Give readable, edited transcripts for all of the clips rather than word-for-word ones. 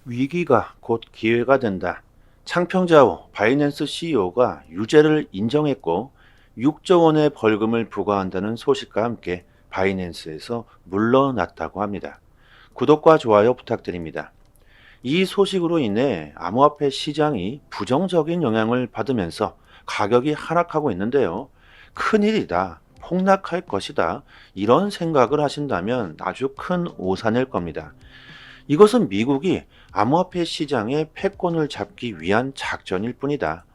위기가 곧 기회가 된다. 창평자오 바이낸스 CEO가 유죄를 인정했고 6조 원의 벌금을 부과한다는 소식과 함께 바이낸스에서 물러났다고 합니다. 구독과 좋아요 부탁드립니다. 이 소식으로 인해 암호화폐 시장이 부정적인 영향을 받으면서 가격이 하락하고 있는데요. 큰일이다. 폭락할 것이다. 이런 생각을 하신다면 아주 큰 오산일 겁니다. 이것은 미국이 암호화폐 시장의 패권을 잡기 위한 작전일 뿐이다.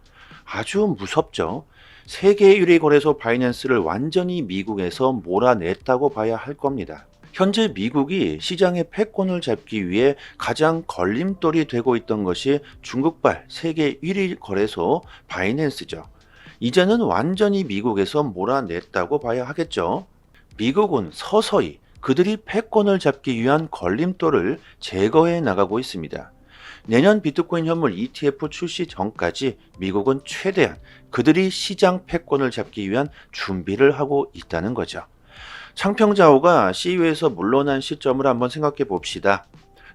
아주 무섭죠. 세계 1위 거래소 바이낸스를 완전히 미국에서 몰아냈다고 봐야 할 겁니다. 현재 미국이 시장의 패권을 잡기 위해 가장 걸림돌이 되고 있던 것이 중국발 세계 1위 거래소 바이낸스죠. 이제는 완전히 미국에서 몰아냈다고 봐야 하겠죠. 미국은 서서히 그들이 패권을 잡기 위한 걸림돌을 제거해 나가고 있습니다. 내년 비트코인 현물 ETF 출시 전까지 미국은 최대한 그들이 시장 패권을 잡기 위한 준비를 하고 있다는 거죠. 창평자오가 CEO에서 물러난 시점을 한번 생각해 봅시다.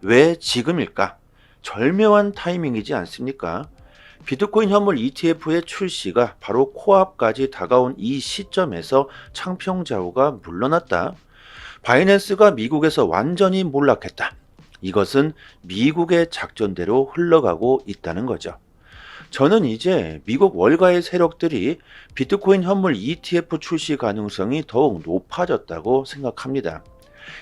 왜 지금일까? 절묘한 타이밍이지 않습니까? 비트코인 현물 ETF의 출시가 바로 코앞까지 다가온 이 시점에서 창평자오가 물러났다. 바이낸스가 미국에서 완전히 몰락했다. 이것은 미국의 작전대로 흘러가고 있다는 거죠. 저는 이제 미국 월가의 세력들이 비트코인 현물 ETF 출시 가능성이 더욱 높아졌다고 생각합니다.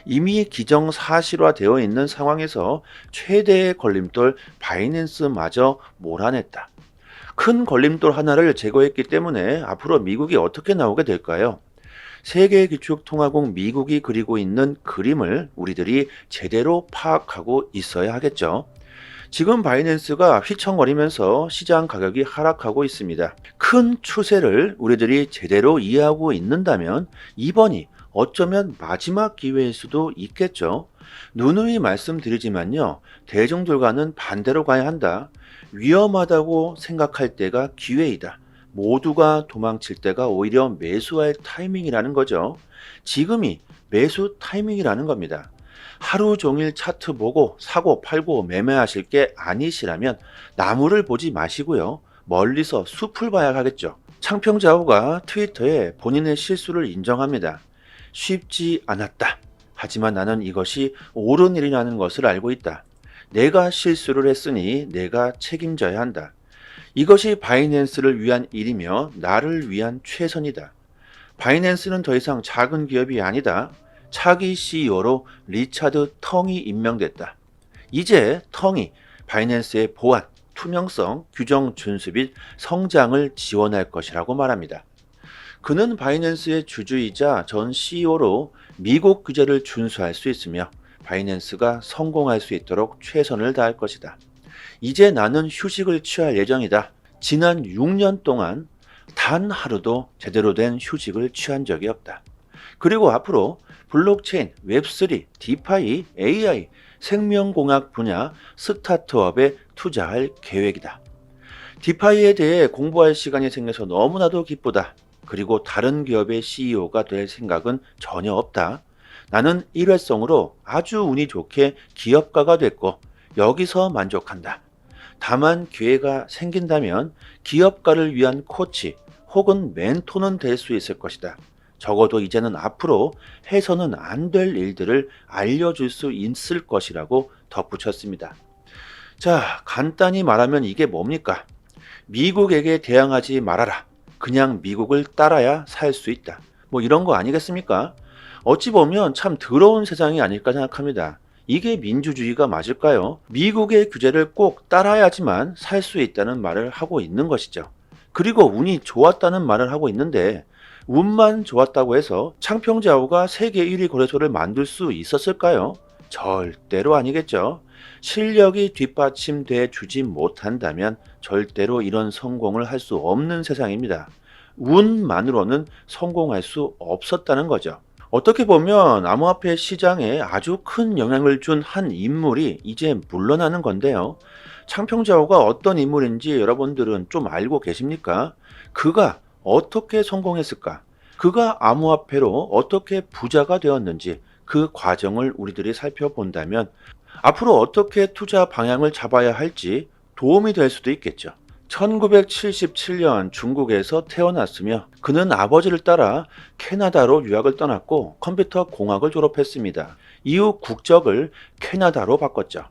이미 기정사실화되어 있는 상황에서 최대의 걸림돌 바이낸스마저 몰아냈다. 큰 걸림돌 하나를 제거했기 때문에 앞으로 미국이 어떻게 나오게 될까요? 세계기축통화국 미국이 그리고 있는 그림을 우리들이 제대로 파악하고 있어야 하겠죠. 지금 바이낸스가 휘청거리면서 시장 가격이 하락하고 있습니다. 큰 추세를 우리들이 제대로 이해하고 있는다면 이번이 어쩌면 마지막 기회일 수도 있겠죠. 누누이 말씀드리지만요. 대중들과는 반대로 가야 한다. 위험하다고 생각할 때가 기회이다. 모두가 도망칠 때가 오히려 매수할 타이밍이라는 거죠. 지금이 매수 타이밍이라는 겁니다. 하루 종일 차트 보고 사고 팔고 매매하실 게 아니시라면 나무를 보지 마시고요. 멀리서 숲을 봐야 하겠죠. 창평자오가 트위터에 본인의 실수를 인정합니다. 쉽지 않았다. 하지만 나는 이것이 옳은 일이라는 것을 알고 있다. 내가 실수를 했으니 내가 책임져야 한다. 이것이 바이낸스를 위한 일이며 나를 위한 최선이다. 바이낸스는 더 이상 작은 기업이 아니다. 차기 CEO로 리차드 텅이 임명됐다. 이제 텅이 바이낸스의 보안, 투명성, 규정 준수 및 성장을 지원할 것이라고 말합니다. 그는 바이낸스의 주주이자 전 CEO로 미국 규제를 준수할 수 있으며 바이낸스가 성공할 수 있도록 최선을 다할 것이다. 이제 나는 휴식을 취할 예정이다. 지난 6년 동안 단 하루도 제대로 된 휴식을 취한 적이 없다. 그리고 앞으로 블록체인, 웹3, 디파이, AI, 생명공학 분야 스타트업에 투자할 계획이다. 디파이에 대해 공부할 시간이 생겨서 너무나도 기쁘다. 그리고 다른 기업의 CEO가 될 생각은 전혀 없다. 나는 일회성으로 아주 운이 좋게 기업가가 됐고 여기서 만족한다. 다만 기회가 생긴다면 기업가를 위한 코치 혹은 멘토는 될 수 있을 것이다. 적어도 이제는 앞으로 해서는 안 될 일들을 알려줄 수 있을 것이라고 덧붙였습니다. 자, 간단히 말하면 이게 뭡니까? 미국에게 대항하지 말아라. 그냥 미국을 따라야 살 수 있다. 뭐 이런 거 아니겠습니까? 어찌 보면 참 더러운 세상이 아닐까 생각합니다. 이게 민주주의가 맞을까요? 미국의 규제를 꼭 따라야지만 살 수 있다는 말을 하고 있는 것이죠. 그리고 운이 좋았다는 말을 하고 있는데 운만 좋았다고 해서 창평자오가 세계 1위 거래소를 만들 수 있었을까요? 절대로 아니겠죠. 실력이 뒷받침돼 주지 못한다면 절대로 이런 성공을 할 수 없는 세상입니다. 운만으로는 성공할 수 없었다는 거죠. 어떻게 보면 암호화폐 시장에 아주 큰 영향을 준 한 인물이 이제 물러나는 건데요. 창평자오가 어떤 인물인지 여러분들은 좀 알고 계십니까? 그가 어떻게 성공했을까? 그가 암호화폐로 어떻게 부자가 되었는지 그 과정을 우리들이 살펴본다면 앞으로 어떻게 투자 방향을 잡아야 할지 도움이 될 수도 있겠죠. 1977년 중국에서 태어났으며 그는 아버지를 따라 캐나다로 유학을 떠났고 컴퓨터 공학을 졸업했습니다. 이후 국적을 캐나다로 바꿨죠.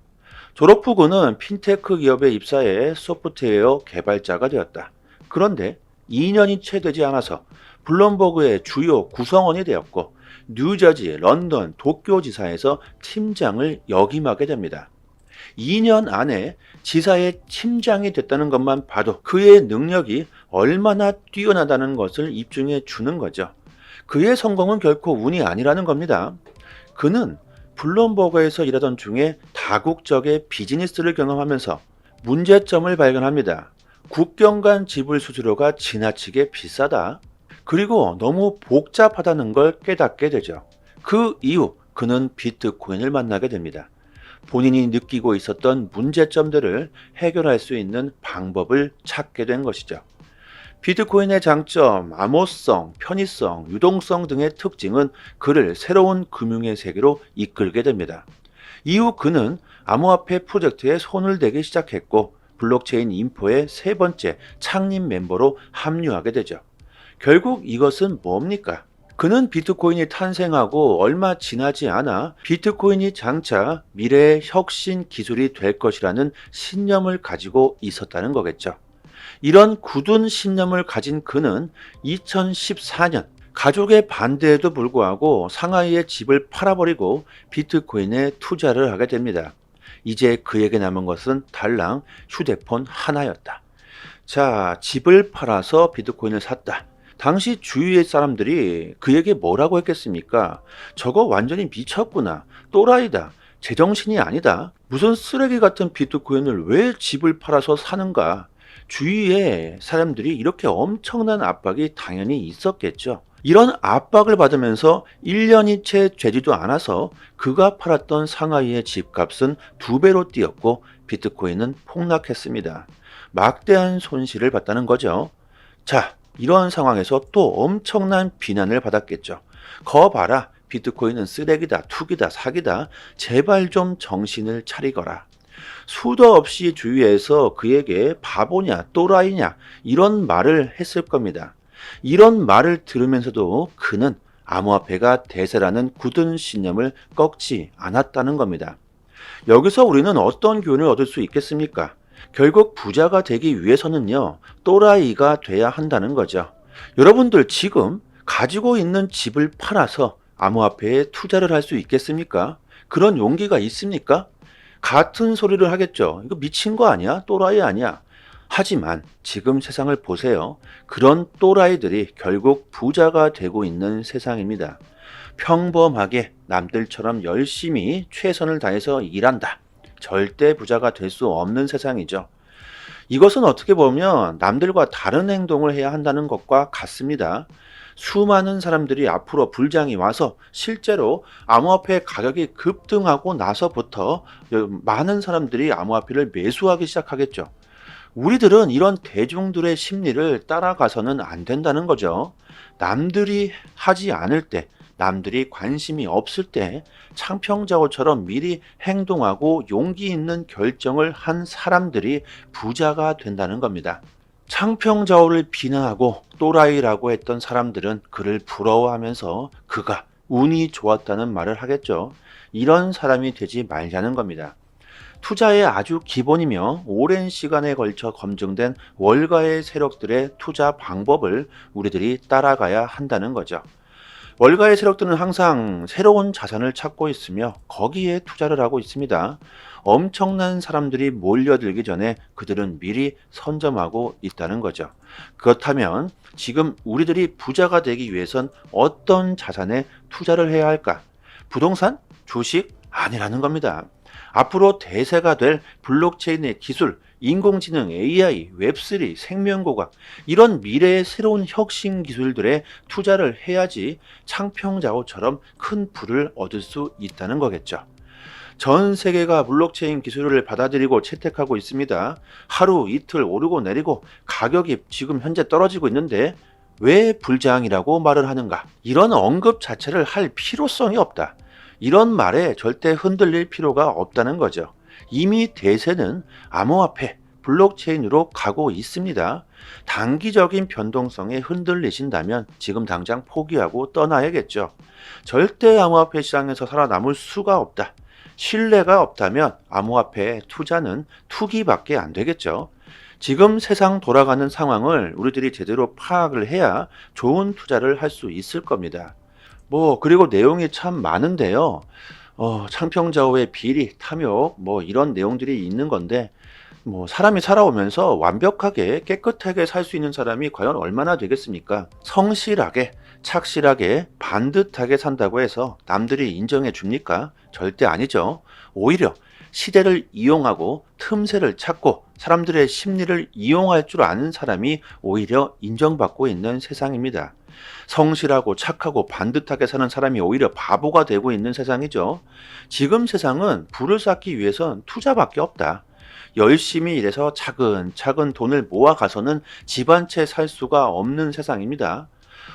졸업 후 그는 핀테크 기업에 입사해 소프트웨어 개발자가 되었다. 그런데 2년이 채 되지 않아서 블룸버그의 주요 구성원이 되었고 뉴저지, 런던, 도쿄 지사에서 팀장을 역임하게 됩니다. 2년 안에 지사의 팀장이 됐다는 것만 봐도 그의 능력이 얼마나 뛰어나다는 것을 입증해 주는 거죠. 그의 성공은 결코 운이 아니라는 겁니다. 그는 블룸버그에서 일하던 중에 다국적의 비즈니스를 경험하면서 문제점을 발견합니다. 국경 간 지불 수수료가 지나치게 비싸다. 그리고 너무 복잡하다는 걸 깨닫게 되죠. 그 이후 그는 비트코인을 만나게 됩니다. 본인이 느끼고 있었던 문제점들을 해결할 수 있는 방법을 찾게 된 것이죠. 비트코인의 장점, 암호성, 편의성, 유동성 등의 특징은 그를 새로운 금융의 세계로 이끌게 됩니다. 이후 그는 암호화폐 프로젝트에 손을 대기 시작했고 블록체인 인포의 세 번째 창립 멤버로 합류하게 되죠. 결국 이것은 뭡니까? 그는 비트코인이 탄생하고 얼마 지나지 않아 비트코인이 장차 미래의 혁신 기술이 될 것이라는 신념을 가지고 있었다는 거겠죠. 이런 굳은 신념을 가진 그는 2014년 가족의 반대에도 불구하고 상하이의 집을 팔아버리고 비트코인에 투자를 하게 됩니다. 이제 그에게 남은 것은 달랑 휴대폰 하나였다. 자, 집을 팔아서 비트코인을 샀다. 당시 주위의 사람들이 그에게 뭐라고 했겠습니까? 저거 완전히 미쳤구나. 또라이다. 제정신이 아니다. 무슨 쓰레기 같은 비트코인을 왜 집을 팔아서 사는가? 주위에 사람들이 이렇게 엄청난 압박이 당연히 있었겠죠. 이런 압박을 받으면서 1년이 채 되지도 않아서 그가 팔았던 상하이의 집값은 2배로 뛰었고 비트코인은 폭락했습니다. 막대한 손실을 봤다는 거죠. 자, 이런 상황에서 또 엄청난 비난을 받았겠죠. 거 봐라. 비트코인은 쓰레기다, 투기다, 사기다. 제발 좀 정신을 차리거라. 수도 없이 주위에서 그에게 바보냐, 또라이냐 이런 말을 했을 겁니다. 이런 말을 들으면서도 그는 암호화폐가 대세라는 굳은 신념을 꺾지 않았다는 겁니다. 여기서 우리는 어떤 교훈을 얻을 수 있겠습니까? 결국 부자가 되기 위해서는요, 또라이가 돼야 한다는 거죠. 여러분들 지금 가지고 있는 집을 팔아서 암호화폐에 투자를 할 수 있겠습니까? 그런 용기가 있습니까? 같은 소리를 하겠죠. 이거 미친 거 아니야? 또라이 아니야? 하지만 지금 세상을 보세요. 그런 또라이들이 결국 부자가 되고 있는 세상입니다. 평범하게 남들처럼 열심히 최선을 다해서 일한다. 절대 부자가 될 수 없는 세상이죠. 이것은 어떻게 보면 남들과 다른 행동을 해야 한다는 것과 같습니다. 수많은 사람들이 앞으로 불장이 와서 실제로 암호화폐 가격이 급등하고 나서부터 많은 사람들이 암호화폐를 매수하기 시작하겠죠. 우리들은 이런 대중들의 심리를 따라가서는 안 된다는 거죠. 남들이 하지 않을 때, 남들이 관심이 없을 때 창평자오처럼 미리 행동하고 용기 있는 결정을 한 사람들이 부자가 된다는 겁니다. 창평자오를 비난하고 또라이라고 했던 사람들은 그를 부러워하면서 그가 운이 좋았다는 말을 하겠죠. 이런 사람이 되지 말자는 겁니다. 투자의 아주 기본이며 오랜 시간에 걸쳐 검증된 월가의 세력들의 투자 방법을 우리들이 따라가야 한다는 거죠. 월가의 세력들은 항상 새로운 자산을 찾고 있으며 거기에 투자를 하고 있습니다. 엄청난 사람들이 몰려들기 전에 그들은 미리 선점하고 있다는 거죠. 그렇다면 지금 우리들이 부자가 되기 위해선 어떤 자산에 투자를 해야 할까? 부동산? 주식? 아니라는 겁니다. 앞으로 대세가 될 블록체인의 기술, 인공지능, AI, 웹3, 생명고학 이런 미래의 새로운 혁신 기술들에 투자를 해야지 창평자오처럼 큰 부를 얻을 수 있다는 거겠죠. 전 세계가 블록체인 기술을 받아들이고 채택하고 있습니다. 하루 이틀 오르고 내리고 가격이 지금 현재 떨어지고 있는데 왜 불장이라고 말을 하는가? 이런 언급 자체를 할 필요성이 없다. 이런 말에 절대 흔들릴 필요가 없다는 거죠. 이미 대세는 암호화폐, 블록체인으로 가고 있습니다. 단기적인 변동성에 흔들리신다면 지금 당장 포기하고 떠나야겠죠. 절대 암호화폐 시장에서 살아남을 수가 없다. 신뢰가 없다면 암호화폐 투자는 투기밖에 안 되겠죠. 지금 세상 돌아가는 상황을 우리들이 제대로 파악을 해야 좋은 투자를 할 수 있을 겁니다. 그리고 내용이 참 많은데요. 창평자오의 비리, 탐욕, 이런 내용들이 있는 건데, 사람이 살아오면서 완벽하게 깨끗하게 살 수 있는 사람이 과연 얼마나 되겠습니까? 성실하게, 착실하게, 반듯하게 산다고 해서 남들이 인정해 줍니까? 절대 아니죠. 오히려 시대를 이용하고 틈새를 찾고 사람들의 심리를 이용할 줄 아는 사람이 오히려 인정받고 있는 세상입니다. 성실하고 착하고 반듯하게 사는 사람이 오히려 바보가 되고 있는 세상이죠. 지금 세상은 부를 쌓기 위해선 투자밖에 없다. 열심히 일해서 차근차근 돈을 모아가서는 집 한 채 살 수가 없는 세상입니다.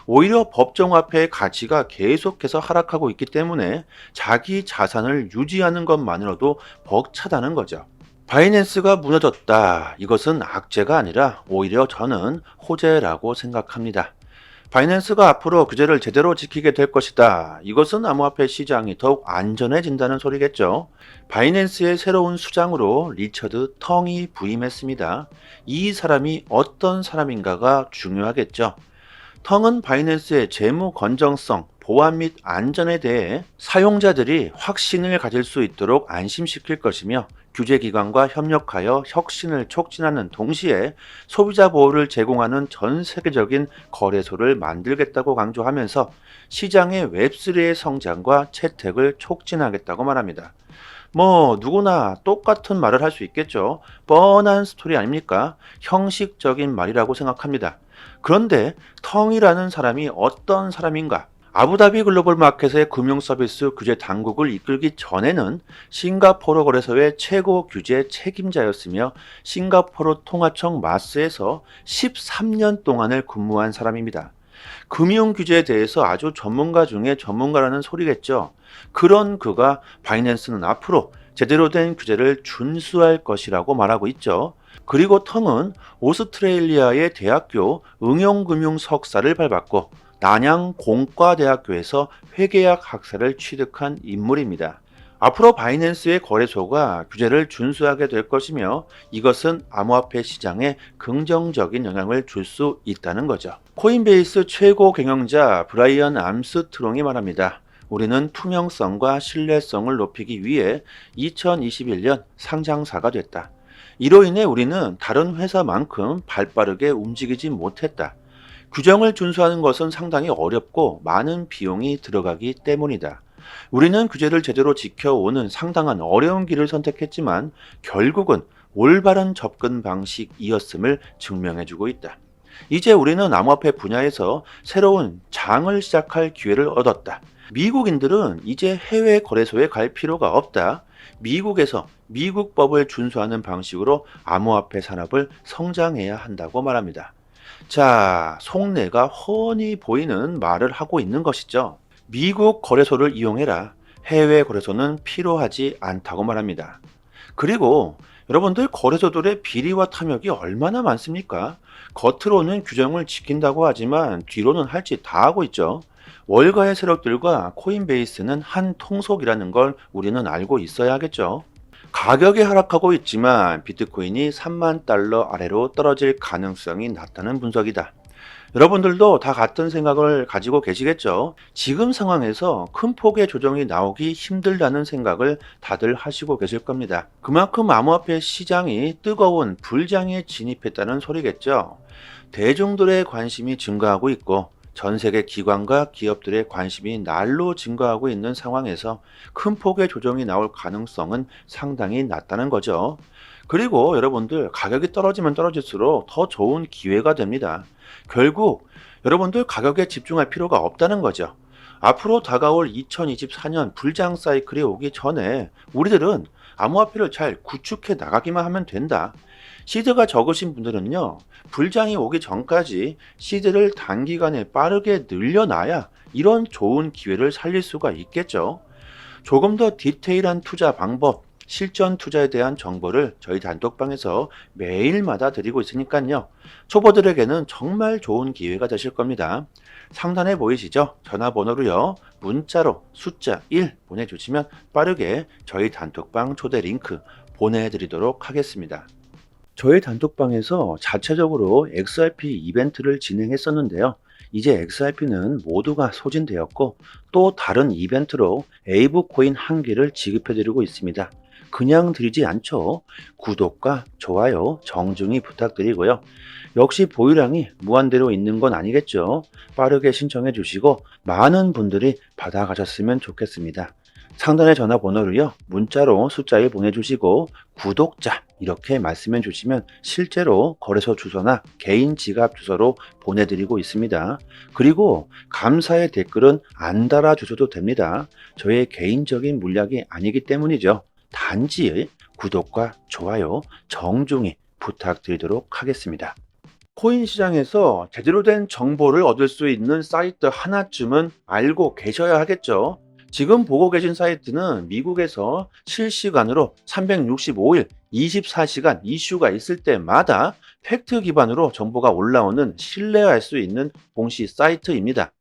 오히려 법정화폐의 가치가 계속해서 하락하고 있기 때문에 자기 자산을 유지하는 것만으로도 벅차다는 거죠. 바이낸스가 무너졌다. 이것은 악재가 아니라 오히려 저는 호재라고 생각합니다. 바이낸스가 앞으로 규제를 제대로 지키게 될 것이다. 이것은 암호화폐 시장이 더욱 안전해진다는 소리겠죠. 바이낸스의 새로운 수장으로 리처드 텅이 부임했습니다. 이 사람이 어떤 사람인가가 중요하겠죠. 텅은 바이낸스의 재무 건전성, 보안 및 안전에 대해 사용자들이 확신을 가질 수 있도록 안심시킬 것이며 규제기관과 협력하여 혁신을 촉진하는 동시에 소비자 보호를 제공하는 전 세계적인 거래소를 만들겠다고 강조하면서 시장의 웹3의 성장과 채택을 촉진하겠다고 말합니다. 누구나 똑같은 말을 할 수 있겠죠. 뻔한 스토리 아닙니까? 형식적인 말이라고 생각합니다. 그런데 텅이라는 사람이 어떤 사람인가? 아부다비 글로벌 마켓의 금융 서비스 규제 당국을 이끌기 전에는 싱가포르 거래소의 최고 규제 책임자였으며 싱가포르 통화청 마스에서 13년 동안을 근무한 사람입니다. 금융 규제에 대해서 아주 전문가 중에 전문가라는 소리겠죠. 그런 그가 바이낸스는 앞으로 제대로 된 규제를 준수할 것이라고 말하고 있죠. 그리고 텅은 오스트레일리아의 대학교 응용금융 석사를 밟았고 난양 공과대학교에서 회계학 학사를 취득한 인물입니다. 앞으로 바이낸스의 거래소가 규제를 준수하게 될 것이며 이것은 암호화폐 시장에 긍정적인 영향을 줄 수 있다는 거죠. 코인베이스 최고 경영자 브라이언 암스트롱이 말합니다. 우리는 투명성과 신뢰성을 높이기 위해 2021년 상장사가 됐다. 이로 인해 우리는 다른 회사만큼 발빠르게 움직이지 못했다. 규정을 준수하는 것은 상당히 어렵고 많은 비용이 들어가기 때문이다. 우리는 규제를 제대로 지켜오는 상당한 어려운 길을 선택했지만 결국은 올바른 접근 방식이었음을 증명해주고 있다. 이제 우리는 암호화폐 분야에서 새로운 장을 시작할 기회를 얻었다. 미국인들은 이제 해외 거래소에 갈 필요가 없다. 미국에서 미국법을 준수하는 방식으로 암호화폐 산업을 성장해야 한다고 말합니다. 자, 속내가 훤히 보이는 말을 하고 있는 것이죠. 미국 거래소를 이용해라. 해외 거래소는 필요하지 않다고 말합니다. 그리고 여러분들 거래소들의 비리와 탐욕이 얼마나 많습니까? 겉으로는 규정을 지킨다고 하지만 뒤로는 할 짓 다 하고 있죠. 월가의 세력들과 코인베이스는 한 통속이라는 걸 우리는 알고 있어야 하겠죠. 가격이 하락하고 있지만 비트코인이 3만 달러 아래로 떨어질 가능성이 낮다는 분석이다. 여러분들도 다 같은 생각을 가지고 계시겠죠? 지금 상황에서 큰 폭의 조정이 나오기 힘들다는 생각을 다들 하시고 계실 겁니다. 그만큼 암호화폐 시장이 뜨거운 불장에 진입했다는 소리겠죠? 대중들의 관심이 증가하고 있고 전 세계 기관과 기업들의 관심이 날로 증가하고 있는 상황에서 큰 폭의 조정이 나올 가능성은 상당히 낮다는 거죠. 그리고 여러분들 가격이 떨어지면 떨어질수록 더 좋은 기회가 됩니다. 결국 여러분들 가격에 집중할 필요가 없다는 거죠. 앞으로 다가올 2024년 불장 사이클이 오기 전에 우리들은 암호화폐를 잘 구축해 나가기만 하면 된다. 시드가 적으신 분들은요, 불장이 오기 전까지 시드를 단기간에 빠르게 늘려놔야 이런 좋은 기회를 살릴 수가 있겠죠. 조금 더 디테일한 투자 방법, 실전 투자에 대한 정보를 저희 단톡방에서 매일마다 드리고 있으니까요. 초보들에게는 정말 좋은 기회가 되실 겁니다. 상단에 보이시죠? 전화번호로요. 문자로 숫자 1 보내주시면 빠르게 저희 단톡방 초대 링크 보내드리도록 하겠습니다. 저희 단톡방에서 자체적으로 XRP 이벤트를 진행했었는데요. 이제 XRP는 모두가 소진되었고 또 다른 이벤트로 에이브 코인 1개를 지급해드리고 있습니다. 그냥 드리지 않죠. 구독과 좋아요 정중히 부탁드리고요. 역시 보유량이 무한대로 있는 건 아니겠죠. 빠르게 신청해 주시고 많은 분들이 받아가셨으면 좋겠습니다. 상단의 전화번호로요. 문자로 숫자 1 보내주시고 구독자 이렇게 말씀해 주시면 실제로 거래소 주소나 개인 지갑 주소로 보내드리고 있습니다. 그리고 감사의 댓글은 안 달아주셔도 됩니다. 저의 개인적인 물약이 아니기 때문이죠. 단지 구독과 좋아요 정중히 부탁드리도록 하겠습니다. 코인 시장에서 제대로 된 정보를 얻을 수 있는 사이트 하나쯤은 알고 계셔야 하겠죠. 지금 보고 계신 사이트는 미국에서 실시간으로 365일 24시간 이슈가 있을 때마다 팩트 기반으로 정보가 올라오는 신뢰할 수 있는 공시 사이트입니다.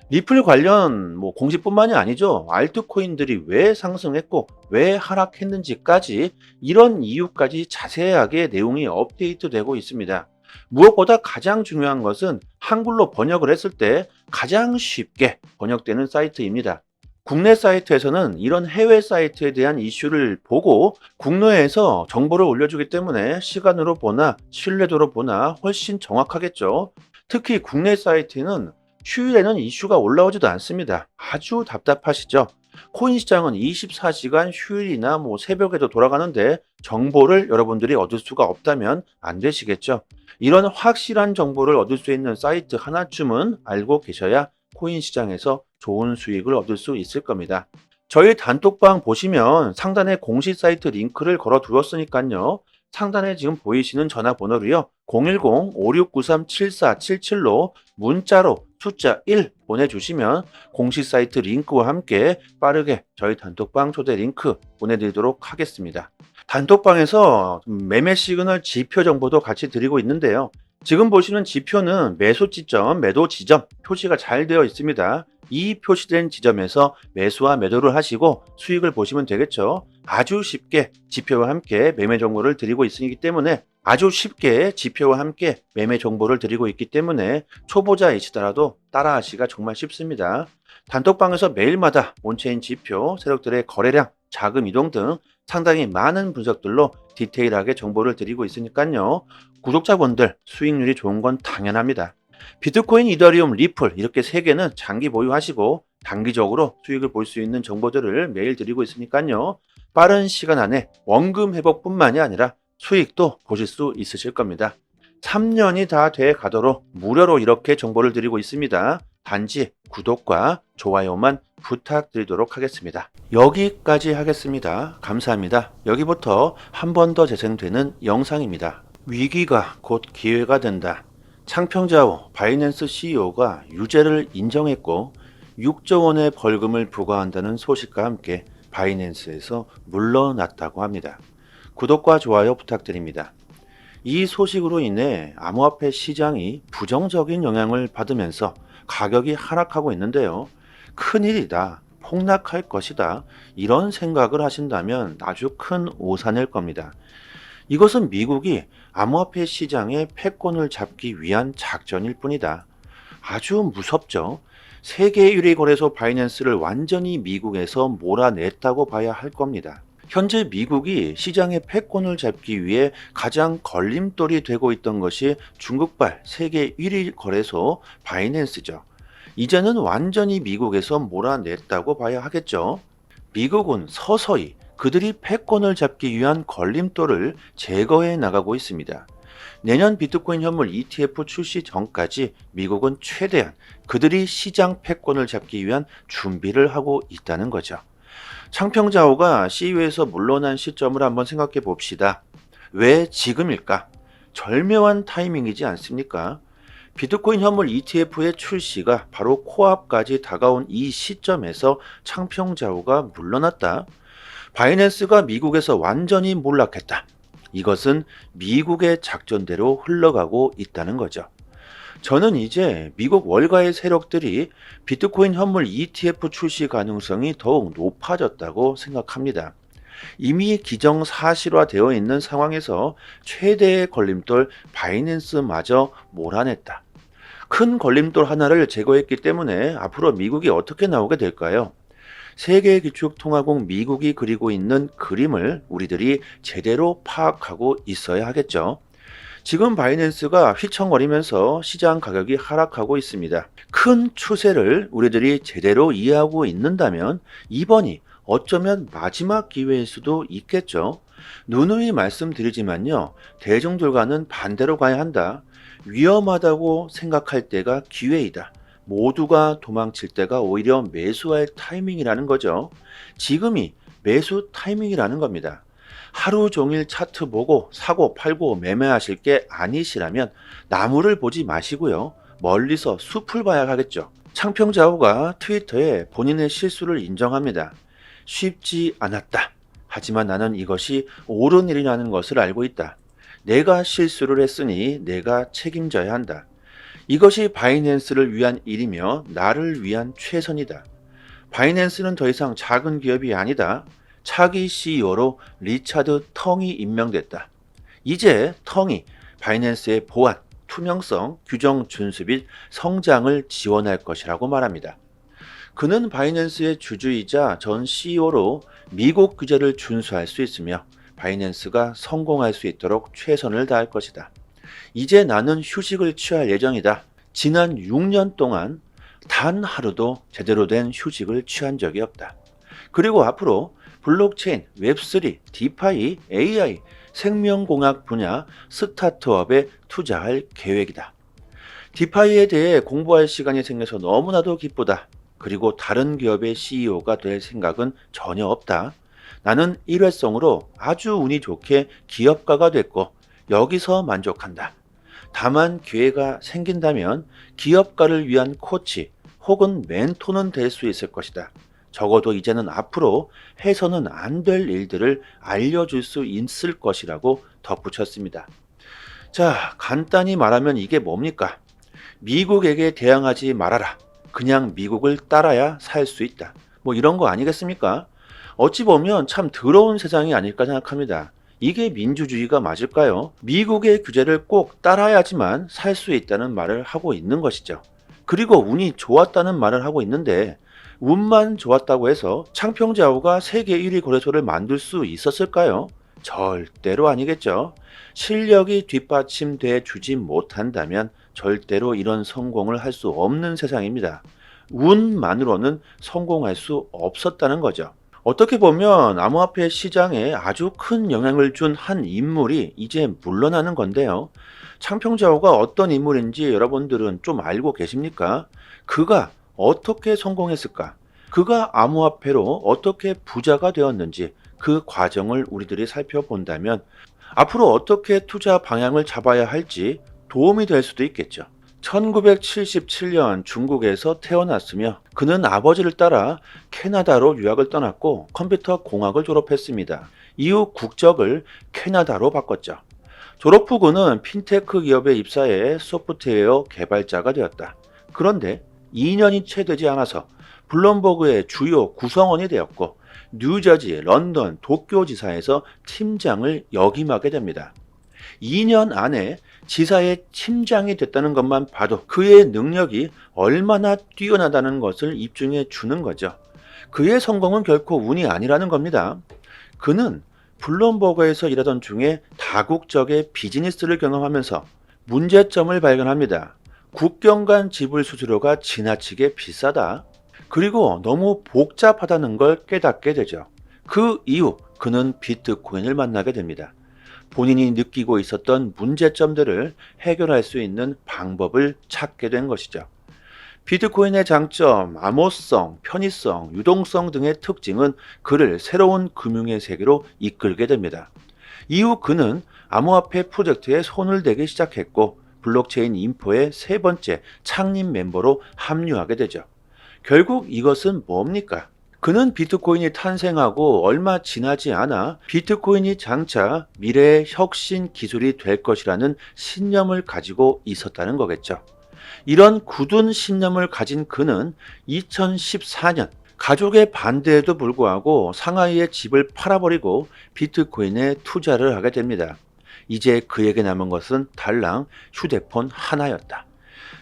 리플 관련 공시뿐만이 아니죠. 알트코인들이 왜 상승했고 왜 하락했는지까지 이런 이유까지 자세하게 내용이 업데이트되고 있습니다. 무엇보다 가장 중요한 것은 한글로 번역을 했을 때 가장 쉽게 번역되는 사이트입니다. 국내 사이트에서는 이런 해외 사이트에 대한 이슈를 보고 국내에서 정보를 올려주기 때문에 시간으로 보나 신뢰도로 보나 훨씬 정확하겠죠. 특히 국내 사이트는 휴일에는 이슈가 올라오지도 않습니다. 아주 답답하시죠? 코인 시장은 24시간 휴일이나 새벽에도 돌아가는데 정보를 여러분들이 얻을 수가 없다면 안 되시겠죠? 이런 확실한 정보를 얻을 수 있는 사이트 하나쯤은 알고 계셔야 코인 시장에서 좋은 수익을 얻을 수 있을 겁니다. 저희 단톡방 보시면 상단에 공식 사이트 링크를 걸어 두었으니까요. 상단에 지금 보이시는 전화번호로요. 010-5693-7477로 문자로 숫자 1 보내주시면 공식 사이트 링크와 함께 빠르게 저희 단톡방 초대 링크 보내드리도록 하겠습니다. 단톡방에서 매매 시그널 지표 정보도 같이 드리고 있는데요. 지금 보시는 지표는 매수 지점, 매도 지점 표시가 잘 되어 있습니다. 이 표시된 지점에서 매수와 매도를 하시고 수익을 보시면 되겠죠. 아주 쉽게 지표와 함께 매매 정보를 드리고 있기 때문에 초보자이시더라도 따라하시기가 정말 쉽습니다. 단톡방에서 매일마다 온체인 지표, 세력들의 거래량, 자금 이동 등 상당히 많은 분석들로 디테일하게 정보를 드리고 있으니까요. 구독자분들 수익률이 좋은 건 당연합니다. 비트코인, 이더리움, 리플 이렇게 3개는 장기 보유하시고 단기적으로 수익을 볼 수 있는 정보들을 매일 드리고 있으니까요. 빠른 시간 안에 원금 회복뿐만이 아니라 수익도 보실 수 있으실 겁니다. 3년이 다 돼 가도록 무료로 이렇게 정보를 드리고 있습니다. 단지 구독과 좋아요만 부탁드리도록 하겠습니다. 여기까지 하겠습니다. 감사합니다. 여기부터 한 번 더 재생되는 영상입니다. 위기가 곧 기회가 된다. 창평자오 바이낸스 CEO가 유죄를 인정했고 6조 원의 벌금을 부과한다는 소식과 함께 바이낸스에서 물러났다고 합니다. 구독과 좋아요 부탁드립니다. 이 소식으로 인해 암호화폐 시장이 부정적인 영향을 받으면서 가격이 하락하고 있는데요. 큰일이다, 폭락할 것이다, 이런 생각을 하신다면 아주 큰 오산일 겁니다. 이것은 미국이 암호화폐 시장의 패권을 잡기 위한 작전일 뿐이다. 아주 무섭죠. 세계 1위 거래소 바이낸스를 완전히 미국에서 몰아냈다고 봐야 할 겁니다. 현재 미국이 시장의 패권을 잡기 위해 가장 걸림돌이 되고 있던 것이 중국발 세계 1위 거래소 바이낸스죠. 이제는 완전히 미국에서 몰아냈다고 봐야 하겠죠. 미국은 서서히 그들이 패권을 잡기 위한 걸림돌을 제거해 나가고 있습니다. 내년 비트코인 현물 ETF 출시 전까지 미국은 최대한 그들이 시장 패권을 잡기 위한 준비를 하고 있다는 거죠. 창평자오가 CEO에서 물러난 시점을 한번 생각해 봅시다. 왜 지금일까? 절묘한 타이밍이지 않습니까? 비트코인 현물 ETF의 출시가 바로 코앞까지 다가온 이 시점에서 창평자오가 물러났다. 바이낸스가 미국에서 완전히 몰락했다. 이것은 미국의 작전대로 흘러가고 있다는 거죠. 저는 이제 미국 월가의 세력들이 비트코인 현물 ETF 출시 가능성이 더욱 높아졌다고 생각합니다. 이미 기정사실화되어 있는 상황에서 최대의 걸림돌 바이낸스마저 몰아냈다. 큰 걸림돌 하나를 제거했기 때문에 앞으로 미국이 어떻게 나오게 될까요? 세계기축통화국 미국이 그리고 있는 그림을 우리들이 제대로 파악하고 있어야 하겠죠. 지금 바이낸스가 휘청거리면서 시장 가격이 하락하고 있습니다. 큰 추세를 우리들이 제대로 이해하고 있는다면 이번이 어쩌면 마지막 기회일 수도 있겠죠. 누누이 말씀드리지만요. 대중들과는 반대로 가야 한다. 위험하다고 생각할 때가 기회이다. 모두가 도망칠 때가 오히려 매수할 타이밍이라는 거죠. 지금이 매수 타이밍이라는 겁니다. 하루 종일 차트 보고 사고 팔고 매매하실 게 아니시라면 나무를 보지 마시고요. 멀리서 숲을 봐야 하겠죠. 창평자오가 트위터에 본인의 실수를 인정합니다. 쉽지 않았다. 하지만 나는 이것이 옳은 일이라는 것을 알고 있다. 내가 실수를 했으니 내가 책임져야 한다. 이것이 바이낸스를 위한 일이며 나를 위한 최선이다. 바이낸스는 더 이상 작은 기업이 아니다. 차기 CEO로 리차드 텅이 임명됐다. 이제 텅이 바이낸스의 보안, 투명성, 규정 준수 및 성장을 지원할 것이라고 말합니다. 그는 바이낸스의 주주이자 전 CEO로 미국 규제를 준수할 수 있으며 바이낸스가 성공할 수 있도록 최선을 다할 것이다. 이제 나는 휴식을 취할 예정이다. 지난 6년 동안 단 하루도 제대로 된 휴식을 취한 적이 없다. 그리고 앞으로 블록체인, 웹3, 디파이, AI, 생명공학 분야 스타트업에 투자할 계획이다. 디파이에 대해 공부할 시간이 생겨서 너무나도 기쁘다. 그리고 다른 기업의 CEO가 될 생각은 전혀 없다. 나는 일회성으로 아주 운이 좋게 기업가가 됐고 여기서 만족한다. 다만 기회가 생긴다면 기업가를 위한 코치 혹은 멘토는 될 수 있을 것이다. 적어도 이제는 앞으로 해서는 안 될 일들을 알려줄 수 있을 것이라고 덧붙였습니다. 자, 간단히 말하면 이게 뭡니까? 미국에게 대항하지 말아라. 그냥 미국을 따라야 살 수 있다. 뭐 이런 거 아니겠습니까? 어찌 보면 참 더러운 세상이 아닐까 생각합니다. 이게 민주주의가 맞을까요? 미국의 규제를 꼭 따라야지만 살 수 있다는 말을 하고 있는 것이죠. 그리고 운이 좋았다는 말을 하고 있는데 운만 좋았다고 해서 창평자오가 세계 1위 거래소를 만들 수 있었을까요? 절대로 아니겠죠. 실력이 뒷받침돼 주지 못한다면 절대로 이런 성공을 할 수 없는 세상입니다. 운만으로는 성공할 수 없었다는 거죠. 어떻게 보면 암호화폐 시장에 아주 큰 영향을 준 한 인물이 이제 물러나는 건데요. 창평자오가 어떤 인물인지 여러분들은 좀 알고 계십니까? 그가 어떻게 성공했을까? 그가 암호화폐로 어떻게 부자가 되었는지 그 과정을 우리들이 살펴본다면 앞으로 어떻게 투자 방향을 잡아야 할지 도움이 될 수도 있겠죠. 1977년 중국에서 태어났으며 그는 아버지를 따라 캐나다로 유학을 떠났고 컴퓨터 공학을 졸업했습니다. 이후 국적을 캐나다로 바꿨죠. 졸업 후 그는 핀테크 기업에 입사해 소프트웨어 개발자가 되었다. 그런데 2년이 채 되지 않아서 블룸버그의 주요 구성원이 되었고 뉴저지, 런던, 도쿄 지사에서 팀장을 역임하게 됩니다. 2년 안에 지사의 팀장이 됐다는 것만 봐도 그의 능력이 얼마나 뛰어나다는 것을 입증해 주는 거죠. 그의 성공은 결코 운이 아니라는 겁니다. 그는 블룸버그에서 일하던 중에 다국적의 비즈니스를 경험하면서 문제점을 발견합니다. 국경 간 지불 수수료가 지나치게 비싸다. 그리고 너무 복잡하다는 걸 깨닫게 되죠. 그 이후 그는 비트코인을 만나게 됩니다. 본인이 느끼고 있었던 문제점들을 해결할 수 있는 방법을 찾게 된 것이죠. 비트코인의 장점, 암호성, 편의성, 유동성 등의 특징은 그를 새로운 금융의 세계로 이끌게 됩니다. 이후 그는 암호화폐 프로젝트에 손을 대기 시작했고 블록체인 인포의 세 번째 창립 mem버로 합류하게 되죠. 결국 이것은 뭡니까? 그는 비트코인이 탄생하고 얼마 지나지 않아 비트코인이 장차 미래의 혁신 기술이 될 것이라는 신념을 가지고 있었다는 거겠죠. 이런 굳은 신념을 가진 그는 2014년 가족의 반대에도 불구하고 상하이의 집을 팔아버리고 비트코인에 투자를 하게 됩니다. 이제 그에게 남은 것은 달랑 휴대폰 하나였다.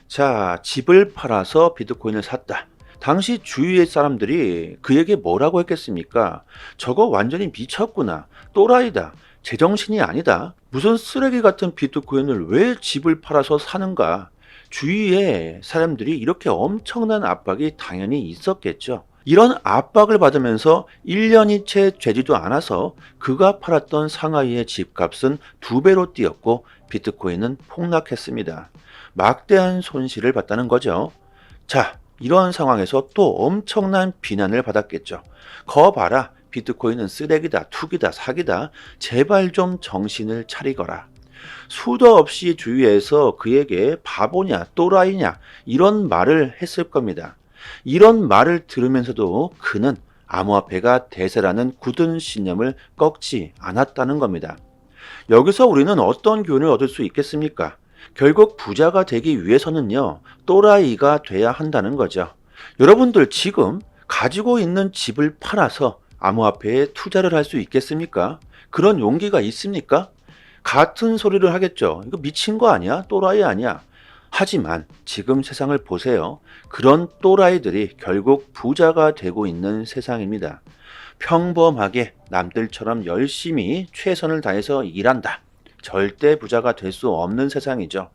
자, 집을 팔아서 비트코인을 샀다. 당시 주위의 사람들이 그에게 뭐라고 했겠습니까? 저거 완전히 미쳤구나. 또라이다. 제정신이 아니다. 무슨 쓰레기 같은 비트코인을 왜 집을 팔아서 사는가? 주위에 사람들이 이렇게 엄청난 압박이 당연히 있었겠죠. 이런 압박을 받으면서 1년이 채 되지도 않아서 그가 팔았던 상하이의 집값은 2배로 뛰었고 비트코인은 폭락했습니다. 막대한 손실을 봤다는 거죠. 자, 이런 상황에서 또 엄청난 비난을 받았겠죠. 거 봐라. 비트코인은 쓰레기다, 투기다, 사기다. 제발 좀 정신을 차리거라. 수도 없이 주위에서 그에게 바보냐, 또라이냐 이런 말을 했을 겁니다. 이런 말을 들으면서도 그는 암호화폐가 대세라는 굳은 신념을 꺾지 않았다는 겁니다. 여기서 우리는 어떤 교훈을 얻을 수 있겠습니까? 결국 부자가 되기 위해서는요, 또라이가 돼야 한다는 거죠. 여러분들 지금 가지고 있는 집을 팔아서 암호화폐에 투자를 할 수 있겠습니까? 그런 용기가 있습니까? 같은 소리를 하겠죠. 이거 미친 거 아니야? 또라이 아니야? 하지만 지금 세상을 보세요. 그런 또라이들이 결국 부자가 되고 있는 세상입니다. 평범하게 남들처럼 열심히 최선을 다해서 일한다. 절대 부자가 될 수 없는 세상이죠.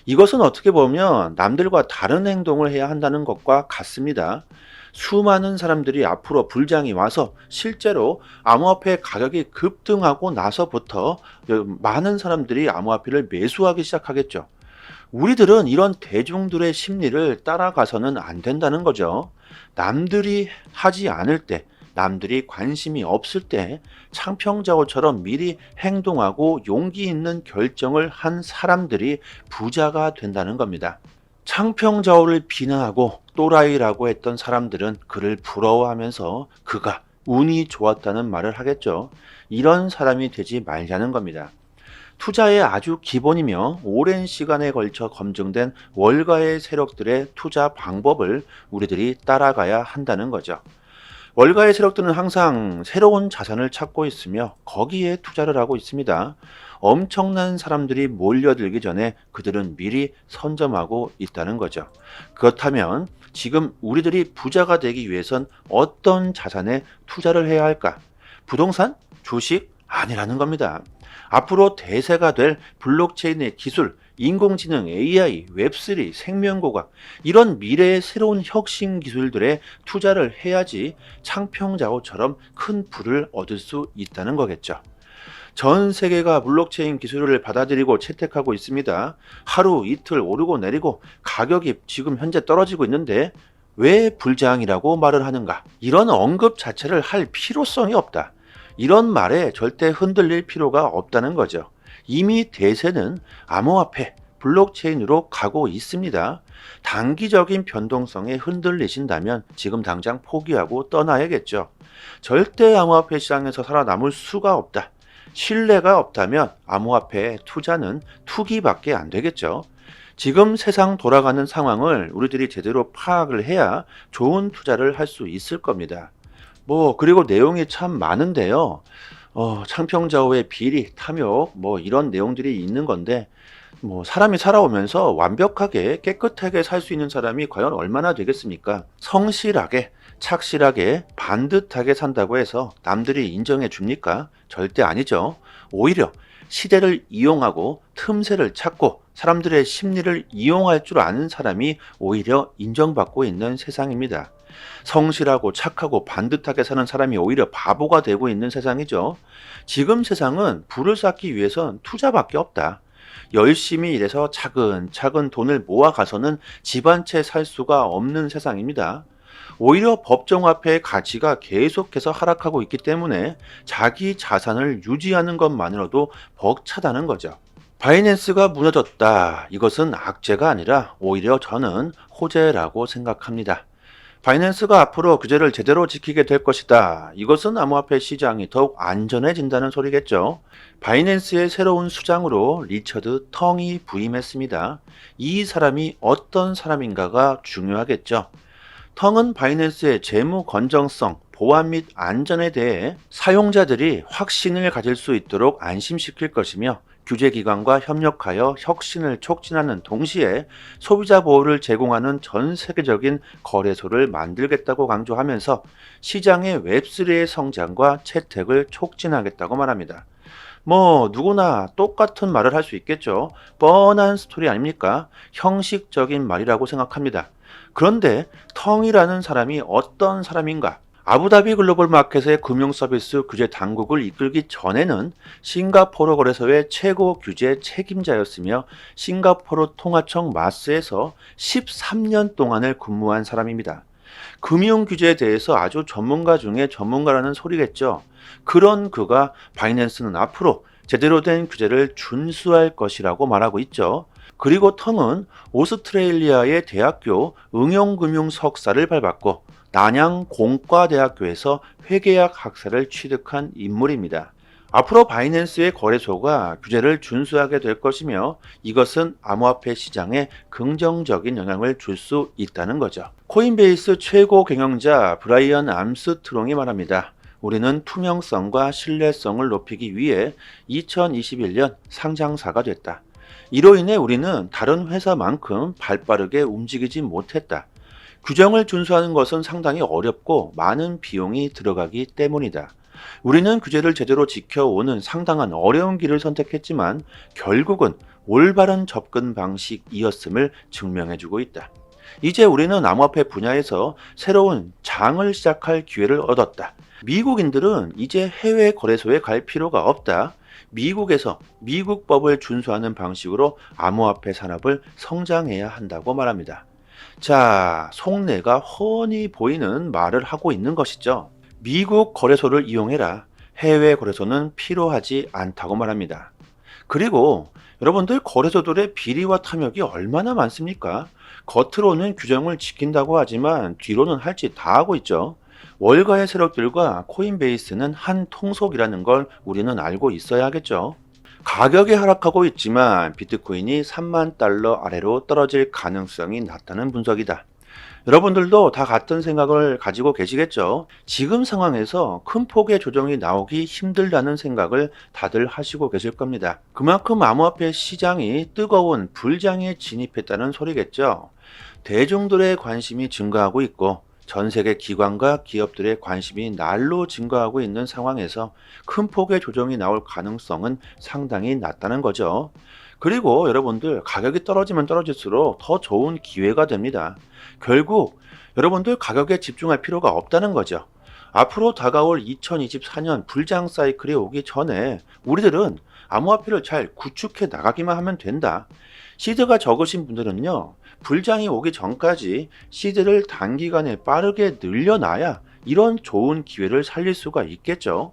이것은 어떻게 보면 남들과 다른 행동을 해야 한다는 것과 같습니다. 수많은 사람들이 앞으로 불장이 와서 실제로 암호화폐 가격이 급등하고 나서부터 많은 사람들이 암호화폐를 매수하기 시작하겠죠. 우리들은 이런 대중들의 심리를 따라가서는 안 된다는 거죠. 남들이 하지 않을 때, 남들이 관심이 없을 때 창평자오처럼 미리 행동하고 용기 있는 결정을 한 사람들이 부자가 된다는 겁니다. 창평자오를 비난하고 또라이라고 했던 사람들은 그를 부러워하면서 그가 운이 좋았다는 말을 하겠죠. 이런 사람이 되지 말자는 겁니다. 투자의 아주 기본이며 오랜 시간에 걸쳐 검증된 월가의 세력들의 투자 방법을 우리들이 따라가야 한다는 거죠. 월가의 세력들은 항상 새로운 자산을 찾고 있으며 거기에 투자를 하고 있습니다. 엄청난 사람들이 몰려들기 전에 그들은 미리 선점하고 있다는 거죠. 그렇다면 지금 우리들이 부자가 되기 위해선 어떤 자산에 투자를 해야 할까? 부동산? 주식? 아니라는 겁니다. 앞으로 대세가 될 블록체인의 기술, 인공지능, AI, 웹3, 생명고학 이런 미래의 새로운 혁신 기술들에 투자를 해야지 창평자오처럼 큰 부를 얻을 수 있다는 거겠죠. 전 세계가 블록체인 기술을 받아들이고 채택하고 있습니다. 하루 이틀 오르고 내리고 가격이 지금 현재 떨어지고 있는데 왜 불장이라고 말을 하는가? 이런 언급 자체를 할 필요성이 없다. 이런 말에 절대 흔들릴 필요가 없다는 거죠. 이미 대세는 암호화폐, 블록체인으로 가고 있습니다. 단기적인 변동성에 흔들리신다면 지금 당장 포기하고 떠나야겠죠. 절대 암호화폐 시장에서 살아남을 수가 없다. 신뢰가 없다면 암호화폐 투자는 투기밖에 안 되겠죠. 지금 세상 돌아가는 상황을 우리들이 제대로 파악을 해야 좋은 투자를 할 수 있을 겁니다. 그리고 내용이 참 많은데요. 창평자오의 비리, 탐욕, 이런 내용들이 있는 건데, 사람이 살아오면서 완벽하게 깨끗하게 살 수 있는 사람이 과연 얼마나 되겠습니까? 성실하게, 착실하게, 반듯하게 산다고 해서 남들이 인정해 줍니까? 절대 아니죠. 오히려 시대를 이용하고 틈새를 찾고 사람들의 심리를 이용할 줄 아는 사람이 오히려 인정받고 있는 세상입니다. 성실하고 착하고 반듯하게 사는 사람이 오히려 바보가 되고 있는 세상이죠. 지금 세상은 부를 쌓기 위해선 투자밖에 없다. 열심히 일해서 차근차근 돈을 모아가서는 집 한 채 살 수가 없는 세상입니다. 오히려 법정화폐의 가치가 계속해서 하락하고 있기 때문에 자기 자산을 유지하는 것만으로도 벅차다는 거죠. 바이낸스가 무너졌다. 이것은 악재가 아니라 오히려 저는 호재라고 생각합니다. 바이낸스가 앞으로 규제를 제대로 지키게 될 것이다. 이것은 암호화폐 시장이 더욱 안전해진다는 소리겠죠. 바이낸스의 새로운 수장으로 리처드 텅이 부임했습니다. 이 사람이 어떤 사람인가가 중요하겠죠. 텅은 바이낸스의 재무 건전성, 보안 및 안전에 대해 사용자들이 확신을 가질 수 있도록 안심시킬 것이며 규제기관과 협력하여 혁신을 촉진하는 동시에 소비자 보호를 제공하는 전 세계적인 거래소를 만들겠다고 강조하면서 시장의 웹3의 성장과 채택을 촉진하겠다고 말합니다. 누구나 똑같은 말을 할 수 있겠죠. 뻔한 스토리 아닙니까? 형식적인 말이라고 생각합니다. 그런데 텅이라는 사람이 어떤 사람인가? 아부다비 글로벌 마켓의 금융 서비스 규제 당국을 이끌기 전에는 싱가포르 거래소의 최고 규제 책임자였으며 싱가포르 통화청 마스에서 13년 동안을 근무한 사람입니다. 금융 규제에 대해서 아주 전문가 중에 전문가라는 소리겠죠. 그런 그가 바이낸스는 앞으로 제대로 된 규제를 준수할 것이라고 말하고 있죠. 그리고 텅은 오스트레일리아의 대학교 응용금융 석사를 밟았고 난양 공과대학교에서 회계학 학사를 취득한 인물입니다. 앞으로 바이낸스의 거래소가 규제를 준수하게 될 것이며 이것은 암호화폐 시장에 긍정적인 영향을 줄 수 있다는 거죠. 코인베이스 최고 경영자 브라이언 암스트롱이 말합니다. 우리는 투명성과 신뢰성을 높이기 위해 2021년 상장사가 됐다. 이로 인해 우리는 다른 회사만큼 발빠르게 움직이지 못했다. 규정을 준수하는 것은 상당히 어렵고 많은 비용이 들어가기 때문이다. 우리는 규제를 제대로 지켜오는 상당한 어려운 길을 선택했지만 결국은 올바른 접근 방식이었음을 증명해주고 있다. 이제 우리는 암호화폐 분야에서 새로운 장을 시작할 기회를 얻었다. 미국인들은 이제 해외 거래소에 갈 필요가 없다. 미국에서 미국법을 준수하는 방식으로 암호화폐 산업을 성장해야 한다고 말합니다. 자, 속내가 훤히 보이는 말을 하고 있는 것이죠. 미국 거래소를 이용해라. 해외 거래소는 필요하지 않다고 말합니다. 그리고 여러분들 거래소들의 비리와 탐욕이 얼마나 많습니까? 겉으로는 규정을 지킨다고 하지만 뒤로는 할 짓 다 하고 있죠. 월가의 세력들과 코인베이스는 한 통속이라는 걸 우리는 알고 있어야 하겠죠. 가격이 하락하고 있지만 비트코인이 3만 달러 아래로 떨어질 가능성이 낮다는 분석이다. 여러분들도 다 같은 생각을 가지고 계시겠죠? 지금 상황에서 큰 폭의 조정이 나오기 힘들다는 생각을 다들 하시고 계실 겁니다. 그만큼 암호화폐 시장이 뜨거운 불장에 진입했다는 소리겠죠? 대중들의 관심이 증가하고 있고 전 세계 기관과 기업들의 관심이 날로 증가하고 있는 상황에서 큰 폭의 조정이 나올 가능성은 상당히 낮다는 거죠. 그리고 여러분들 가격이 떨어지면 떨어질수록 더 좋은 기회가 됩니다. 결국 여러분들 가격에 집중할 필요가 없다는 거죠. 앞으로 다가올 2024년 불장 사이클이 오기 전에 우리들은 암호화폐를 잘 구축해 나가기만 하면 된다. 시드가 적으신 분들은요, 불장이 오기 전까지 시드를 단기간에 빠르게 늘려놔야 이런 좋은 기회를 살릴 수가 있겠죠.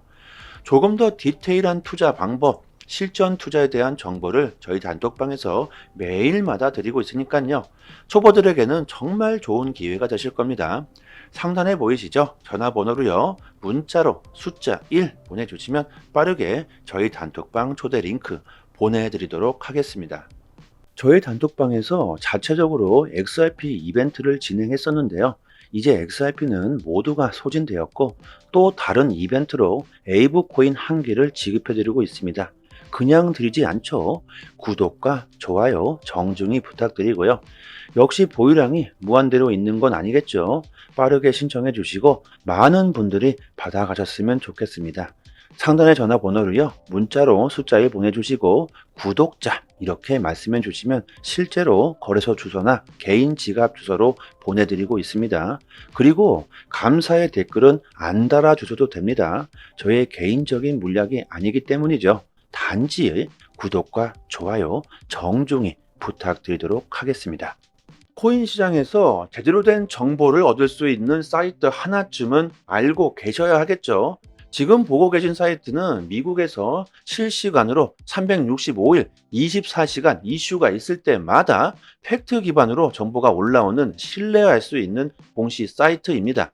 조금 더 디테일한 투자 방법, 실전 투자에 대한 정보를 저희 단톡방에서 매일마다 드리고 있으니까요. 초보들에게는 정말 좋은 기회가 되실 겁니다. 상단에 보이시죠? 전화번호로요. 문자로 숫자 1 보내주시면 빠르게 저희 단톡방 초대 링크 보내드리도록 하겠습니다. 저희 단톡방에서 자체적으로 XRP 이벤트를 진행했었는데요. 이제 XRP는 모두가 소진되었고 또 다른 이벤트로 에이브 코인 1개를 지급해드리고 있습니다. 그냥 드리지 않죠. 구독과 좋아요 정중히 부탁드리고요. 역시 보유량이 무한대로 있는 건 아니겠죠. 빠르게 신청해 주시고 많은 분들이 받아가셨으면 좋겠습니다. 상단의 전화번호로요. 문자로 숫자 1 보내주시고 구독자 이렇게 말씀해 주시면 실제로 거래소 주소나 개인 지갑 주소로 보내드리고 있습니다. 그리고 감사의 댓글은 안 달아주셔도 됩니다. 저의 개인적인 물약이 아니기 때문이죠. 단지 구독과 좋아요 정중히 부탁드리도록 하겠습니다. 코인 시장에서 제대로 된 정보를 얻을 수 있는 사이트 하나쯤은 알고 계셔야 하겠죠. 지금 보고 계신 사이트는 미국에서 실시간으로 365일 24시간 이슈가 있을 때마다 팩트 기반으로 정보가 올라오는 신뢰할 수 있는 공식 사이트입니다.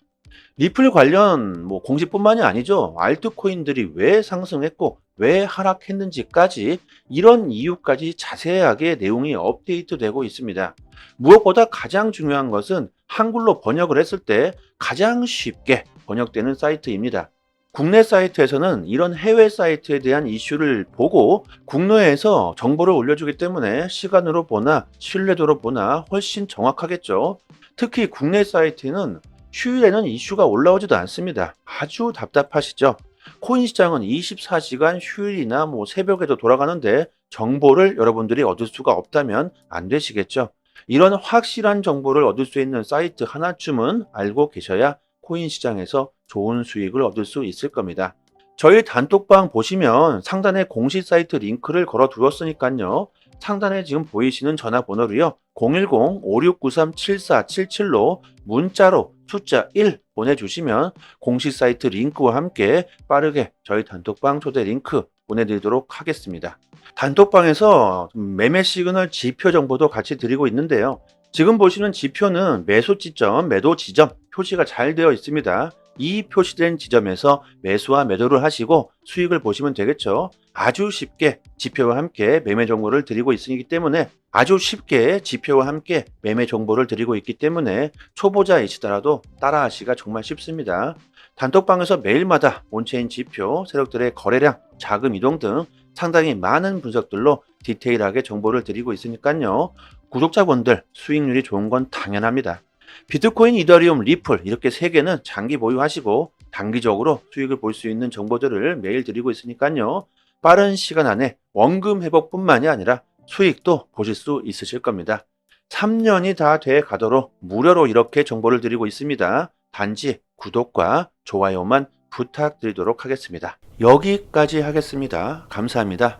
리플 관련 공지뿐만이 아니죠. 알트코인들이 왜 상승했고 왜 하락했는지까지 이런 이유까지 자세하게 내용이 업데이트되고 있습니다. 무엇보다 가장 중요한 것은 한글로 번역을 했을 때 가장 쉽게 번역되는 사이트입니다. 국내 사이트에서는 이런 해외 사이트에 대한 이슈를 보고 국내에서 정보를 올려주기 때문에 시간으로 보나 신뢰도로 보나 훨씬 정확하겠죠. 특히 국내 사이트는 휴일에는 이슈가 올라오지도 않습니다. 아주 답답하시죠? 코인 시장은 24시간 휴일이나 새벽에도 돌아가는데 정보를 여러분들이 얻을 수가 없다면 안 되시겠죠? 이런 확실한 정보를 얻을 수 있는 사이트 하나쯤은 알고 계셔야 코인 시장에서 좋은 수익을 얻을 수 있을 겁니다. 저희 단톡방 보시면 상단에 공식 사이트 링크를 걸어 두었으니까요. 상단에 지금 보이시는 전화번호로요. 010-5693-7477로 문자로 숫자 1 보내주시면 공식 사이트 링크와 함께 빠르게 저희 단톡방 초대 링크 보내드리도록 하겠습니다. 단톡방에서 매매 시그널 지표 정보도 같이 드리고 있는데요. 지금 보시는 지표는 매수 지점, 매도 지점 표시가 잘 되어 있습니다. 이 표시된 지점에서 매수와 매도를 하시고 수익을 보시면 되겠죠. 아주 쉽게 지표와 함께 매매 정보를 드리고 있기 때문에 초보자이시더라도 따라하시기가 정말 쉽습니다. 단톡방에서 매일마다 온체인 지표, 세력들의 거래량, 자금 이동 등 상당히 많은 분석들로 디테일하게 정보를 드리고 있으니까요. 구독자분들 수익률이 좋은 건 당연합니다. 비트코인, 이더리움, 리플 이렇게 3개는 장기 보유하시고 단기적으로 수익을 볼 수 있는 정보들을 매일 드리고 있으니까요. 빠른 시간 안에 원금 회복뿐만이 아니라 수익도 보실 수 있으실 겁니다. 3년이 다 돼 가도록 무료로 이렇게 정보를 드리고 있습니다. 단지 구독과 좋아요만 부탁드리도록 하겠습니다. 여기까지 하겠습니다. 감사합니다.